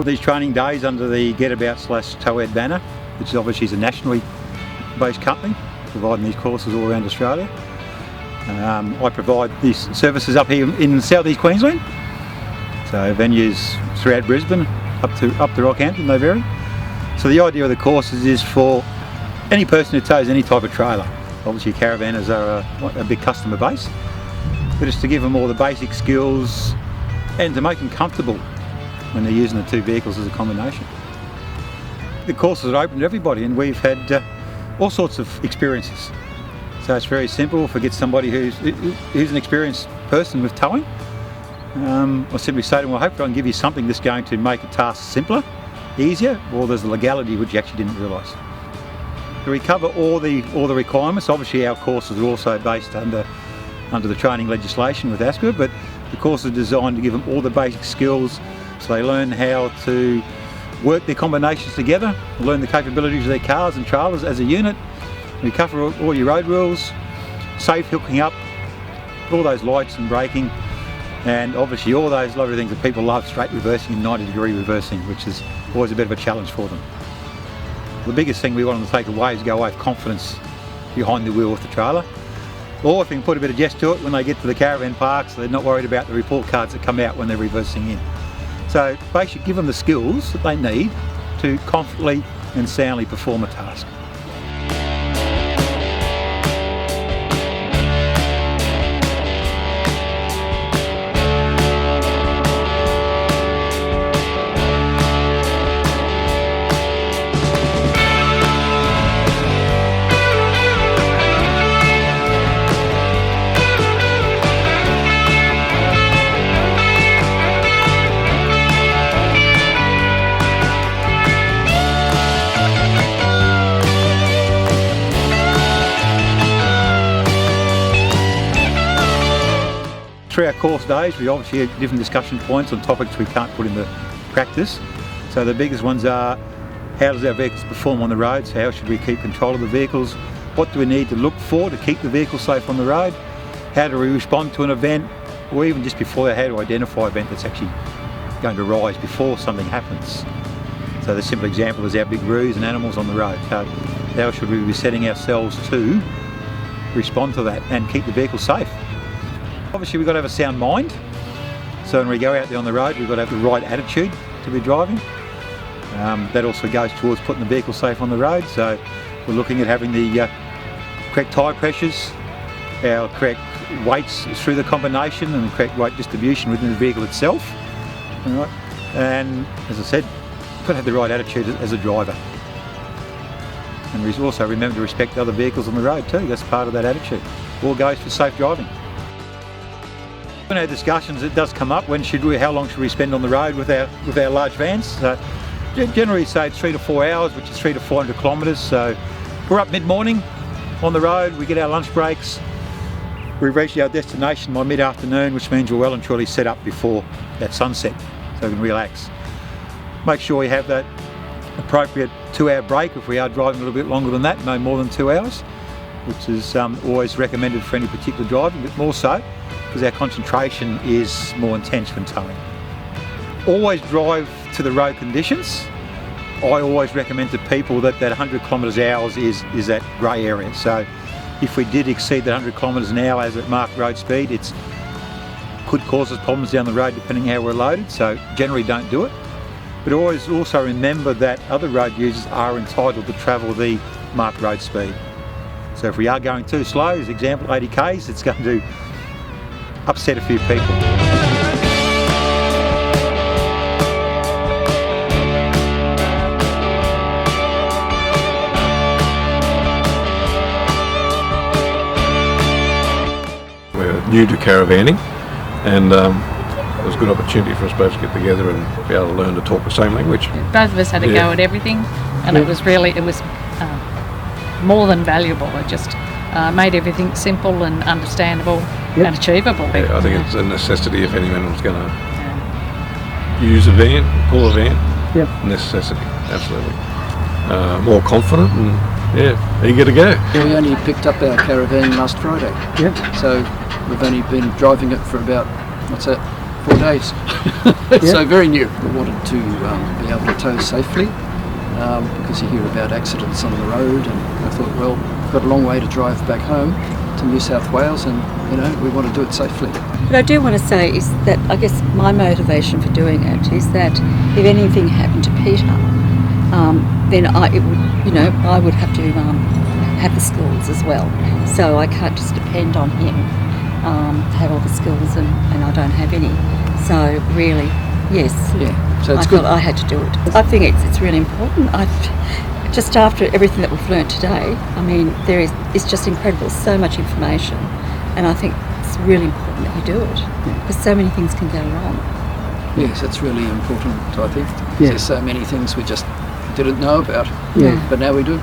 put these training days under the Getabout/TOED banner, which obviously is a nationally based company providing these courses all around Australia. I provide these services up here in southeast Queensland, so venues throughout Brisbane up to Rockhampton, they vary. So the idea of the courses is for any person who tows any type of trailer. Obviously caravanners are a big customer base, but it's to give them all the basic skills and to make them comfortable when they're using the two vehicles as a combination. The courses are open to everybody, and we've had all sorts of experiences. So it's very simple. If we get somebody who's an experienced person with towing, I simply say to them, well, hopefully I can give you something that's going to make a task simpler, easier, or there's a legality which you actually didn't realise. We cover all the requirements. Obviously our courses are also based under the training legislation with ASPA, but the course is designed to give them all the basic skills so they learn how to work their combinations together, learn the capabilities of their cars and trailers as a unit. We cover all your road rules, safe hooking up, all those lights and braking, and obviously all those lovely things that people love, straight reversing and 90-degree reversing, which is always a bit of a challenge for them. The biggest thing we want them to take away is go away with confidence behind the wheel with the trailer. Or if we can put a bit of jest to it, when they get to the caravan parks, they're not worried about the report cards that come out when they're reversing in. So basically give them the skills that they need to confidently and soundly perform a task. Through our course days, we obviously have different discussion points on topics we can't put into practice. So the biggest ones are, how does our vehicles perform on the roads? How should we keep control of the vehicles? What do we need to look for to keep the vehicle safe on the road? How do we respond to an event? Or even just before that, how to identify an event that's actually going to rise before something happens? So the simple example is our big roos and animals on the road. So how should we be setting ourselves to respond to that and keep the vehicle safe? Obviously we've got to have a sound mind, so when we go out there on the road we've got to have the right attitude to be driving. That also goes towards putting the vehicle safe on the road, so we're looking at having the correct tyre pressures, our correct weights through the combination and the correct weight distribution within the vehicle itself. All right. And as I said, you've got to have the right attitude as a driver. And we also remember to respect other vehicles on the road too, that's part of that attitude. All goes for safe driving. In our discussions it does come up, how long should we spend on the road with our large vans. So generally say it's 3 to 4 hours, which is 300 to 400 kilometres. So we're up mid-morning on the road, we get our lunch breaks, we reach our destination by mid-afternoon, which means we're well and truly set up before that sunset so we can relax. Make sure we have that appropriate 2-hour break if we are driving a little bit longer than that, no more than 2 hours, which is always recommended for any particular driving, but more so because our concentration is more intense when towing. Always drive to the road conditions. I always recommend to people that 100 kilometres an hour is that grey area. So if we did exceed that 100 kilometres an hour as at marked road speed, it could cause us problems down the road depending how we're loaded, so generally don't do it. But always also remember that other road users are entitled to travel the marked road speed. So if we are going too slow, as example 80 k's, it's going to upset a few people. We're new to caravanning, and it was a good opportunity for us both to get together and be able to learn to talk the same language. Both of us had a go at everything, and it was more than valuable. It just made everything simple and understandable and achievable. Yeah, I think it's a necessity if anyone was going to use a van, pull a van. Necessity, absolutely. More confident and eager to go. Yeah, we only picked up our caravan last Friday. So we've only been driving it for about, 4 days. So very new. We wanted to be able to tow safely because you hear about accidents on the road, and I thought, well, we've got a long way to drive back home to New South Wales, and we want to do it safely. What I do want to say is that I guess my motivation for doing it is that if anything happened to Peter, then I would have to have the skills as well. So I can't just depend on him to have all the skills, and I don't have any. So really, yes. Yeah. So it's I good. felt I had to do it. I think it's really important. Just after everything that we've learned today, I mean, it's just incredible. So much information, and I think it's really important that you do it because so many things can go wrong. Yes, it's really important, I think. Yeah. There's so many things we just didn't know about, Yeah. but now we do.